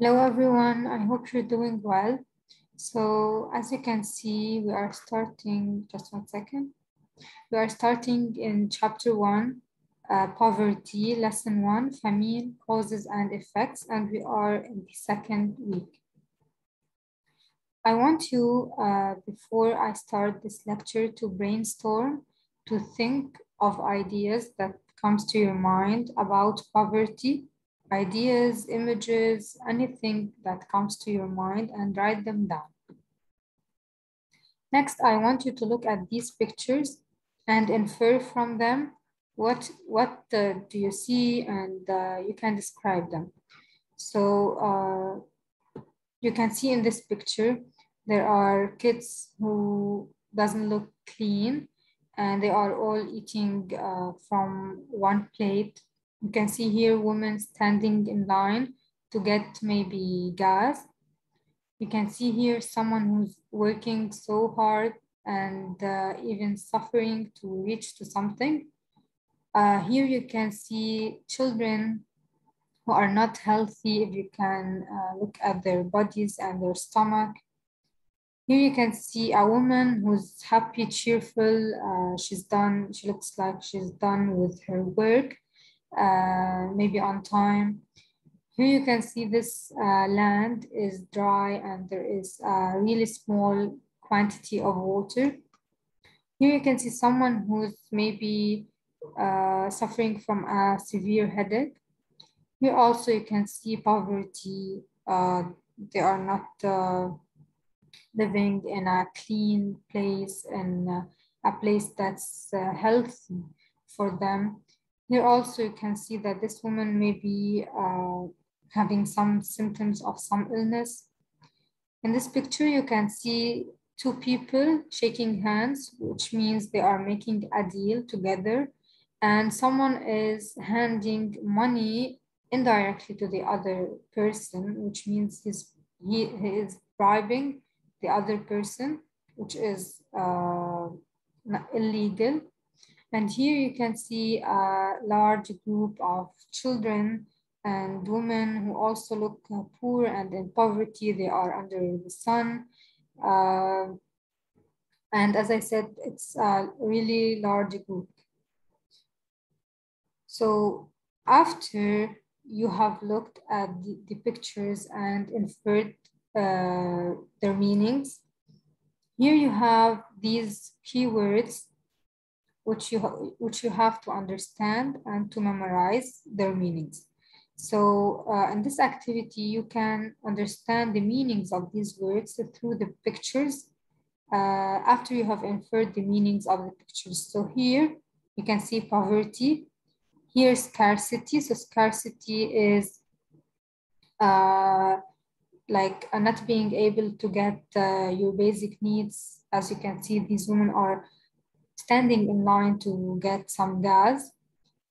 Hello everyone, I hope you're doing well. So as you can see, we are starting, just one second. We are starting in chapter 1, poverty, lesson 1, famine, causes and effects, and we are in the second week. I want you, before I start this lecture, to brainstorm, to think of ideas that comes to your mind about poverty, ideas, images, anything that comes to your mind, and write them down. Next, I want you to look at these pictures and infer from them what do you see, and you can describe them. So you can see in this picture, there are kids who doesn't look clean, and they are all eating from one plate. You can see here women standing in line to get maybe gas. You can see here someone who's working so hard and even suffering to reach to something. Here you can see children who are not healthy, if you can look at their bodies and their stomach. Here you can see a woman who's happy, cheerful. She looks like she's done with her work, maybe on time. Here you can see this land is dry and there is a really small quantity of water. Here you can see someone who's maybe suffering from a severe headache. Here also you can see poverty. They are not living in a clean place and a place that's healthy for them. Here also you can see that this woman may be having some symptoms of some illness. In this picture, you can see two people shaking hands, which means they are making a deal together, and someone is handing money indirectly to the other person, which means he is bribing the other person, which is illegal. And here you can see a large group of children and women who also look poor and in poverty. They are under the sun. And as I said, it's a really large group. So after you have looked at the pictures and inferred their meanings, here you have these keywords which you have to understand and to memorize their meanings. So in this activity, you can understand the meanings of these words through the pictures after you have inferred the meanings of the pictures. So here you can see poverty. Here scarcity. So scarcity is like not being able to get your basic needs. As you can see, these women are standing in line to get some gas.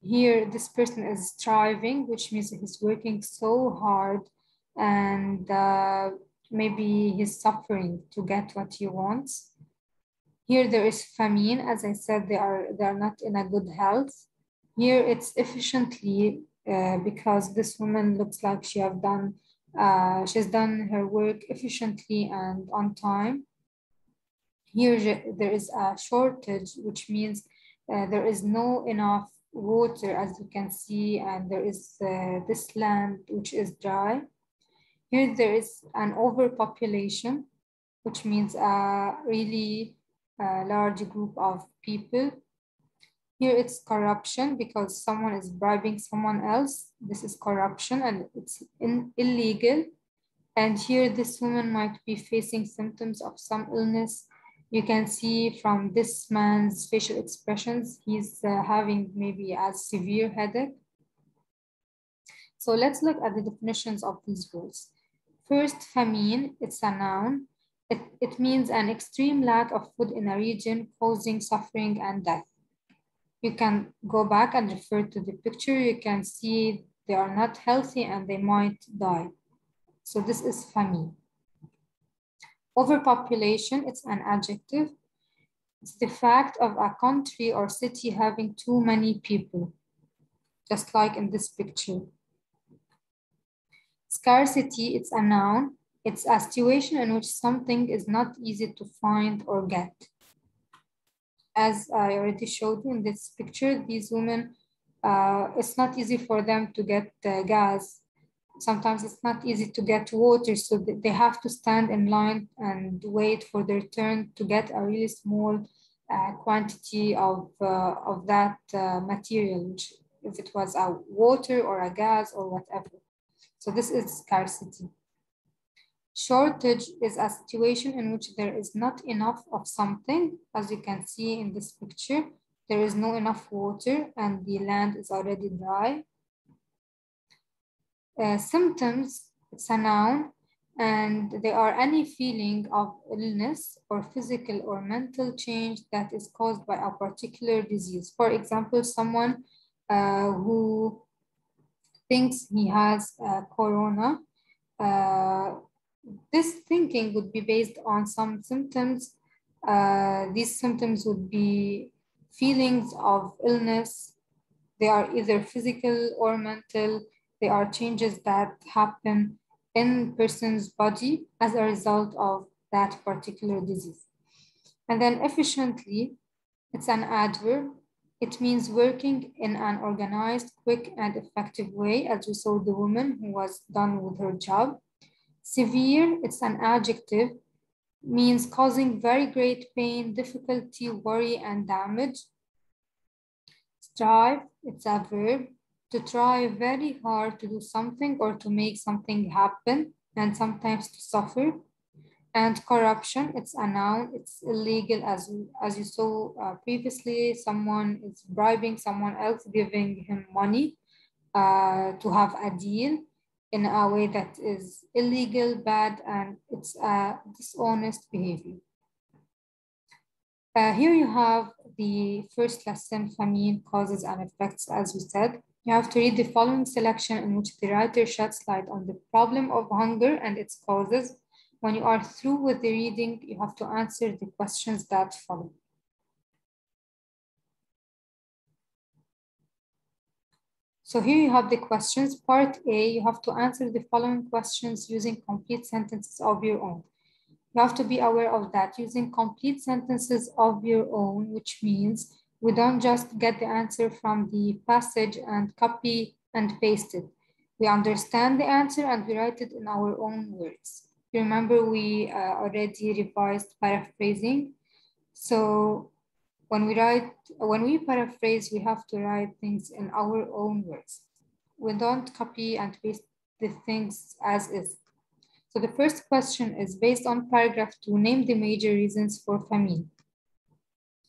Here, this person is striving, which means he's working so hard and maybe he's suffering to get what he wants. Here there is famine. As I said, they are not in a good health. Here it's efficiently because this woman looks like she's done her work efficiently and on time. Here there is a shortage, which means there is no enough water, as you can see, and there is this land which is dry. Here there is an overpopulation, which means a really large group of people. Here it's corruption because someone is bribing someone else. This is corruption and it's illegal. And here this woman might be facing symptoms of some illness. You can see from this man's facial expressions, he's having maybe a severe headache. So let's look at the definitions of these words. First, famine, it's a noun. It means an extreme lack of food in a region causing suffering and death. You can go back and refer to the picture. You can see they are not healthy and they might die. So this is famine. Overpopulation, it's an adjective. It's the fact of a country or city having too many people, just like in this picture. Scarcity, it's a noun. It's a situation in which something is not easy to find or get. As I already showed you in this picture, these women, it's not easy for them to get gas. Sometimes it's not easy to get water, so they have to stand in line and wait for their turn to get a really small quantity of that material, which if it was a water or a gas or whatever. So this is scarcity. Shortage is a situation in which there is not enough of something. As you can see in this picture, there is no enough water and the land is already dry. Symptoms, it's a noun, and they are any feeling of illness or physical or mental change that is caused by a particular disease. For example, someone who thinks he has corona, this thinking would be based on some symptoms. These symptoms would be feelings of illness. They are either physical or mental. They are changes that happen in person's body as a result of that particular disease. And then efficiently, it's an adverb. It means working in an organized, quick, and effective way, as we saw the woman who was done with her job. Severe, it's an adjective, means causing very great pain, difficulty, worry, and damage. Strive, it's a verb, to try very hard to do something or to make something happen, and sometimes to suffer. And corruption, it's a noun, it's illegal, as you saw previously. Someone is bribing someone else, giving him money to have a deal in a way that is illegal, bad, and it's a dishonest behavior. Here you have the first lesson, famine, causes and effects, as we said. You have to read the following selection in which the writer sheds light on the problem of hunger and its causes. When you are through with the reading, you have to answer the questions that follow. So here you have the questions. Part A, you have to answer the following questions using complete sentences of your own. You have to be aware of that, using complete sentences of your own, which means we don't just get the answer from the passage and copy and paste it. We understand the answer and we write it in our own words. Remember, we already revised paraphrasing. So when we paraphrase, we have to write things in our own words. We don't copy and paste the things as is. So the first question is based on paragraph 2, name the major reasons for famine.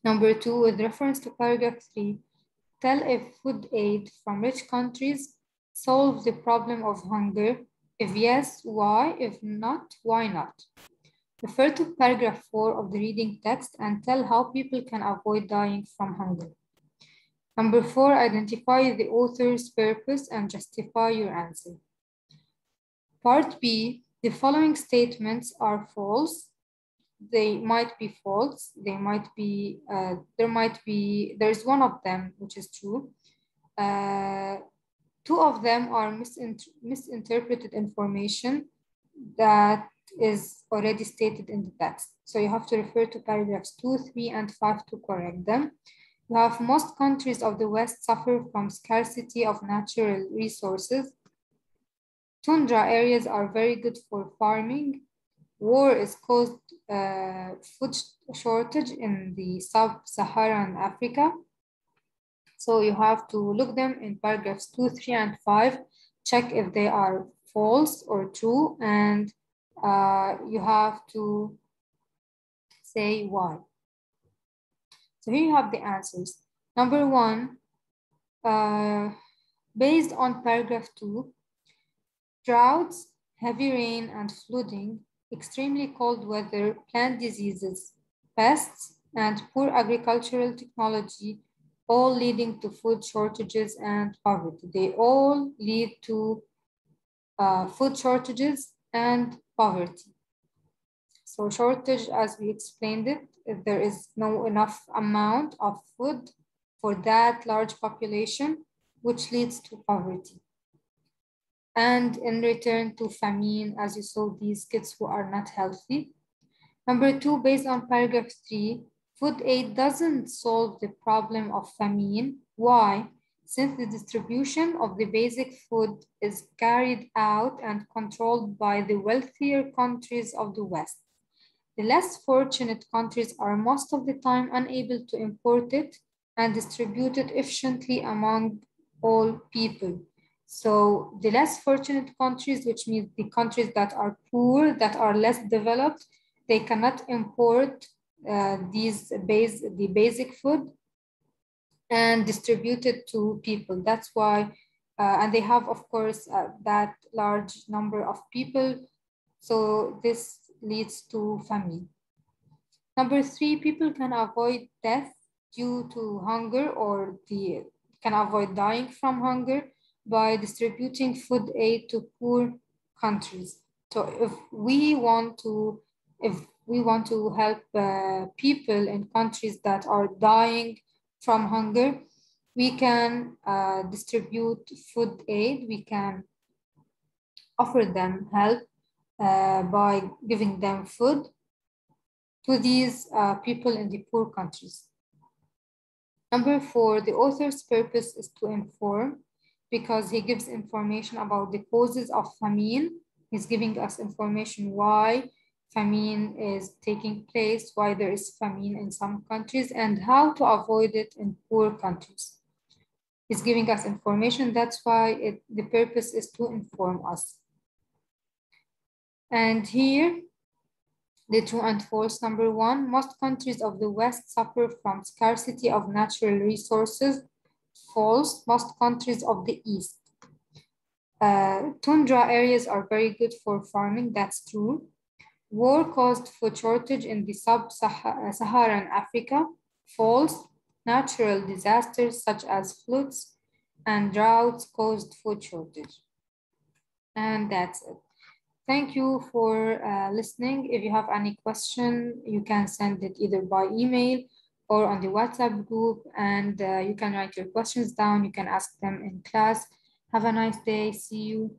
Number 2, with reference to paragraph 3, tell if food aid from rich countries solves the problem of hunger. If yes, why? If not, why not? Refer to paragraph 4 of the reading text and tell how people can avoid dying from hunger. Number 4, identify the author's purpose and justify your answer. Part B, the following statements are false. They might be false. They might be, there's one of them which is true. Two of them are misinterpreted information that is already stated in the text. So you have to refer to paragraphs 2, 3, and 5 to correct them. You have most countries of the West suffer from scarcity of natural resources. Tundra areas are very good for farming. War is caused food shortage in the sub-Saharan Africa. So you have to look them in paragraphs 2, 3, and 5, check if they are false or true, and you have to say why. So here you have the answers. Number 1, based on paragraph 2, droughts, heavy rain and flooding, extremely cold weather, plant diseases, pests, and poor agricultural technology, all leading to food shortages and poverty. They all lead to food shortages and poverty. So shortage, as we explained it, if there is no enough amount of food for that large population, which leads to poverty. and in return to famine, as you saw, these kids who are not healthy. Number 2, based on paragraph 3, food aid doesn't solve the problem of famine. Why? Since the distribution of the basic food is carried out and controlled by the wealthier countries of the West. The less fortunate countries are most of the time unable to import it and distribute it efficiently among all people. So the less fortunate countries, which means the countries that are poor, that are less developed, they cannot import the basic food and distribute it to people. That's why, and they have, of course, that large number of people. So this leads to famine. Number 3, people can avoid death due to hunger or can avoid dying from hunger by distributing food aid to poor countries. So if we want to help people in countries that are dying from hunger, we can distribute food aid. We can offer them help by giving them food to these people in the poor countries. Number 4, the author's purpose is to inform because he gives information about the causes of famine. He's giving us information why famine is taking place, why there is famine in some countries, and how to avoid it in poor countries. He's giving us information. That's why the purpose is to inform us. And here, the true and false. Number 1, most countries of the West suffer from scarcity of natural resources. False, most countries of the East. Tundra areas are very good for farming. That's true. War caused food shortage in the sub-Saharan Africa. False, natural disasters such as floods and droughts caused food shortage. And that's it. Thank you for listening. If you have any question, you can send it either by email or on the WhatsApp group, and you can write your questions down. You can ask them in class. Have a nice day. See you.